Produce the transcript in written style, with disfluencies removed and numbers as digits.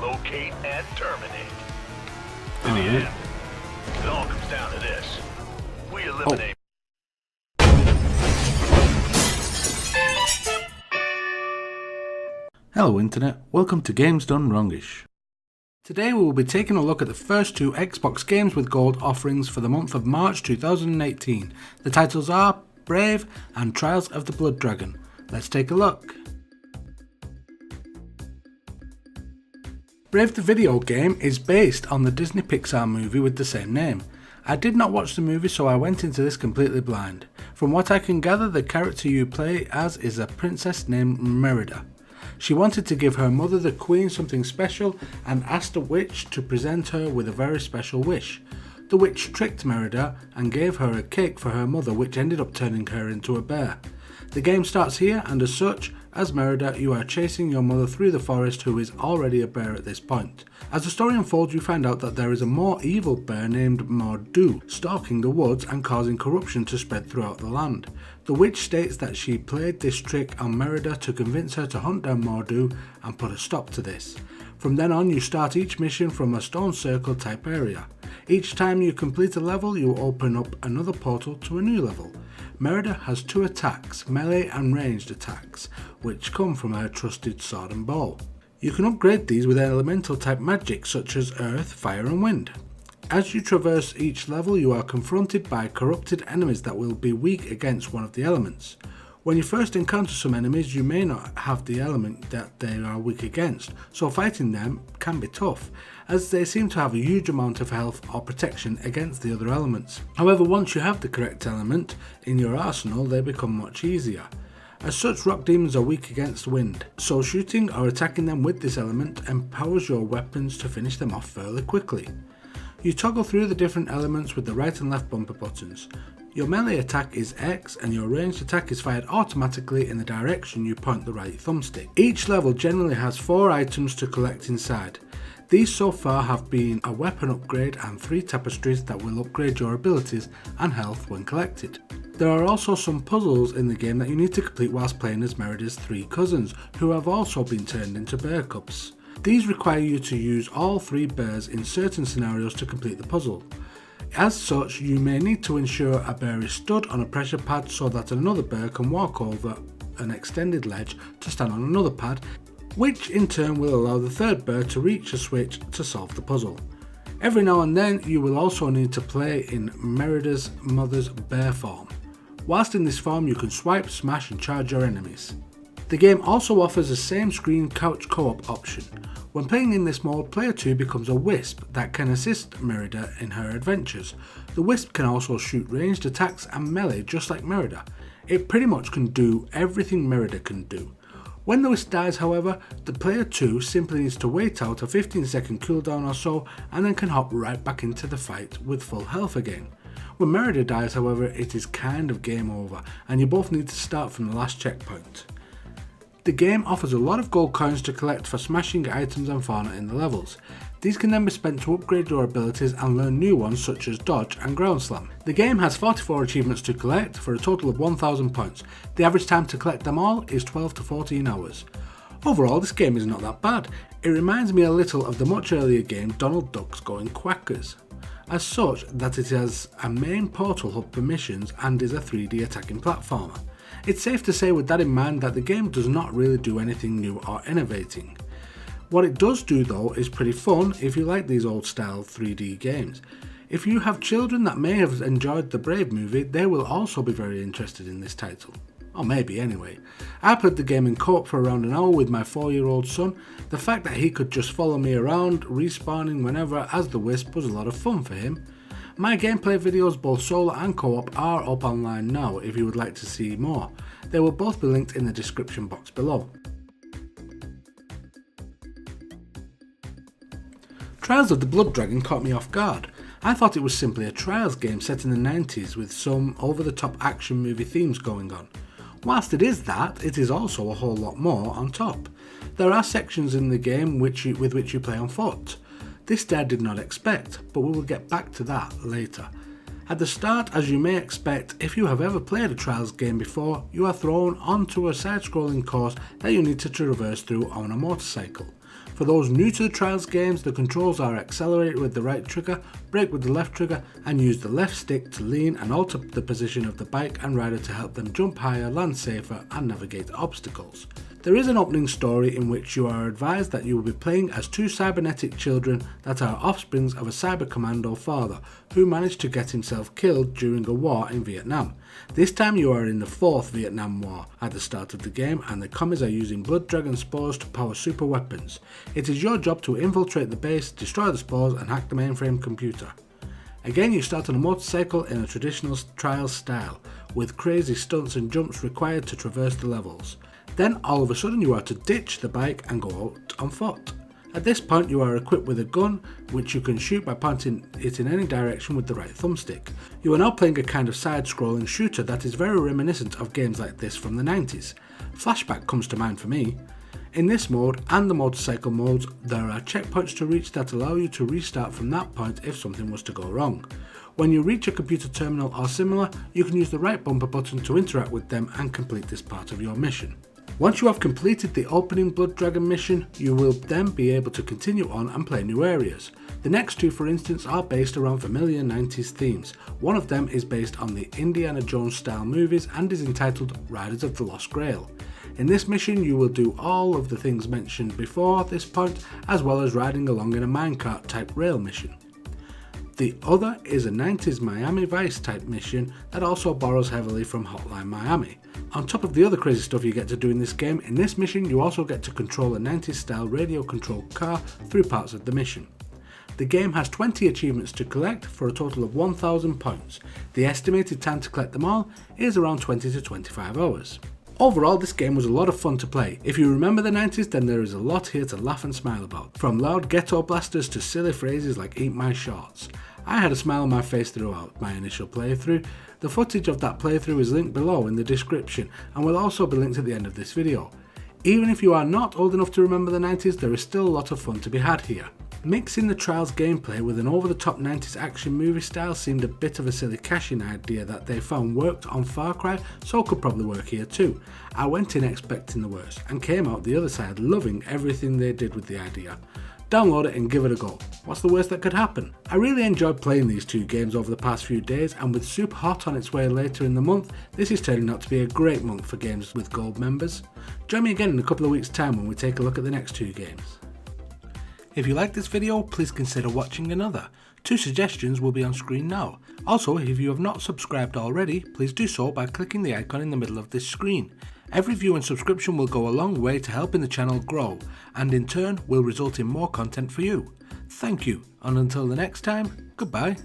locate, and terminate. In the end, it all comes down to this. We eliminate... Hello Internet, welcome to Games Done Wrongish. Today we will be taking a look at the first two Xbox Games with Gold offerings for the month of March 2018. The titles are Brave and Trials of the Blood Dragon. Let's take a look. Brave the video game is based on the Disney Pixar movie with the same name. I did not watch the movie, so I went into this completely blind. From what I can gather, the character you play as is a princess named Merida. She wanted to give her mother, the Queen, something special and asked a witch to present her with a very special wish. The witch tricked Merida and gave her a cake for her mother, which ended up turning her into a bear. The game starts here, and as such, as Merida, you are chasing your mother through the forest, who is already a bear at this point. As the story unfolds, you find out that there is a more evil bear named Mordu stalking the woods and causing corruption to spread throughout the land. The witch states that she played this trick on Merida to convince her to hunt down Mordu and put a stop to this. From then on, you start each mission from a stone circle type area. Each time you complete a level, you open up another portal to a new level. Merida has two attacks, melee and ranged attacks, which come from her trusted sword and bow. You can upgrade these with elemental type magic such as earth, fire and wind. As you traverse each level, you are confronted by corrupted enemies that will be weak against one of the elements. When you first encounter some enemies, you may not have the element that they are weak against, so fighting them can be tough, as they seem to have a huge amount of health or protection against the other elements. However, once you have the correct element in your arsenal, they become much easier. As such, rock demons are weak against wind, so shooting or attacking them with this element empowers your weapons to finish them off fairly quickly. You toggle through the different elements with the right and left bumper buttons. Your melee attack is X and your ranged attack is fired automatically in the direction you point the right thumbstick. Each level generally has 4 items to collect inside. These so far have been a weapon upgrade and 3 tapestries that will upgrade your abilities and health when collected. There are also some puzzles in the game that you need to complete whilst playing as Merida's 3 cousins, who have also been turned into bear cubs. These require you to use all 3 bears in certain scenarios to complete the puzzle. As such, you may need to ensure a bear is stood on a pressure pad so that another bear can walk over an extended ledge to stand on another pad, which in turn will allow the third bear to reach a switch to solve the puzzle. Every now and then you will also need to play in Merida's mother's bear form. Whilst in this form, you can swipe, smash and charge your enemies. The game also offers a same screen couch co-op option. When playing in this mode, player 2 becomes a wisp that can assist Merida in her adventures. The wisp can also shoot ranged attacks and melee just like Merida. It pretty much can do everything Merida can do. When the wisp dies, however, the player 2 simply needs to wait out a 15-second cooldown or so and then can hop right back into the fight with full health again. When Merida dies, however, it is kind of game over and you both need to start from the last checkpoint. The game offers a lot of gold coins to collect for smashing items and fauna in the levels. These can then be spent to upgrade your abilities and learn new ones such as dodge and ground slam. The game has 44 achievements to collect for a total of 1000 points. The average time to collect them all is 12 to 14 hours. Overall, this game is not that bad. It reminds me a little of the much earlier game Donald Duck's Going Quackers, as such that it has a main portal hub for missions and is a 3D attacking platformer. It's safe to say with that in mind that the game does not really do anything new or innovating. What it does do though is pretty fun if you like these old style 3D games. If you have children that may have enjoyed the Brave movie, they will also be very interested in this title. Or maybe anyway. I played the game in co-op for around an hour with my 4-year-old son. The fact that he could just follow me around, respawning whenever as the Wisp was a lot of fun for him. My gameplay videos, both solo and co-op, are up online now if you would like to see more. They will both be linked in the description box below. Trials of the Blood Dragon caught me off guard. I thought it was simply a Trials game set in the 90s with some over-the-top action movie themes going on. Whilst it is that, it is also a whole lot more on top. There are sections in the game with which you play on foot. This Dad did not expect, but we will get back to that later. At the start, as you may expect, if you have ever played a Trials game before, you are thrown onto a side-scrolling course that you need to traverse through on a motorcycle. For those new to the Trials games, the controls are accelerate with the right trigger, brake with the left trigger, and use the left stick to lean and alter the position of the bike and rider to help them jump higher, land safer, and navigate obstacles. There is an opening story in which you are advised that you will be playing as two cybernetic children that are offsprings of a cyber commando father who managed to get himself killed during a war in Vietnam. This time you are in the 4th Vietnam War at the start of the game, and the commies are using blood dragon spores to power super weapons. It is your job to infiltrate the base, destroy the spores, and hack the mainframe computer. Again, you start on a motorcycle in a traditional Trials style, with crazy stunts and jumps required to traverse the levels. Then all of a sudden you are to ditch the bike and go out on foot. At this point you are equipped with a gun which you can shoot by pointing it in any direction with the right thumbstick. You are now playing a kind of side-scrolling shooter that is very reminiscent of games like this from the 90s. Flashback comes to mind for me. In this mode and the motorcycle modes, there are checkpoints to reach that allow you to restart from that point if something was to go wrong. When you reach a computer terminal or similar, you can use the right bumper button to interact with them and complete this part of your mission. Once you have completed the opening Blood Dragon mission, you will then be able to continue on and play new areas. The next two, for instance, are based around familiar 90s themes. One of them is based on the Indiana Jones style movies and is entitled Riders of the Lost Grail. In this mission you will do all of the things mentioned before this point, as well as riding along in a minecart type rail mission. The other is a 90s Miami Vice type mission that also borrows heavily from Hotline Miami. On top of the other crazy stuff you get to do in this game, in this mission you also get to control a 90s style radio controlled car through parts of the mission. The game has 20 achievements to collect for a total of 1000 points. The estimated time to collect them all is around 20 to 25 hours. Overall, this game was a lot of fun to play. If you remember the 90s, then there is a lot here to laugh and smile about. From loud ghetto blasters to silly phrases like eat my shorts. I had a smile on my face throughout my initial playthrough. The footage of that playthrough is linked below in the description and will also be linked at the end of this video. Even if you are not old enough to remember the 90s, there is still a lot of fun to be had here. Mixing the Trials gameplay with an over-the-top 90s action movie style seemed a bit of a silly cash-in idea that they found worked on Far Cry, so could probably work here too. I went in expecting the worst and came out the other side loving everything they did with the idea. Download it and give it a go. What's the worst that could happen? I really enjoyed playing these two games over the past few days, and with Super Hot on its way later in the month, this is turning out to be a great month for games with gold members. Join me again in a couple of weeks' time when we take a look at the next two games. If you like this video, please consider watching another. 2 suggestions will be on screen now. Also, if you have not subscribed already, please do so by clicking the icon in the middle of this screen. Every view and subscription will go a long way to helping the channel grow, and in turn will result in more content for you. Thank you, and until the next time, goodbye.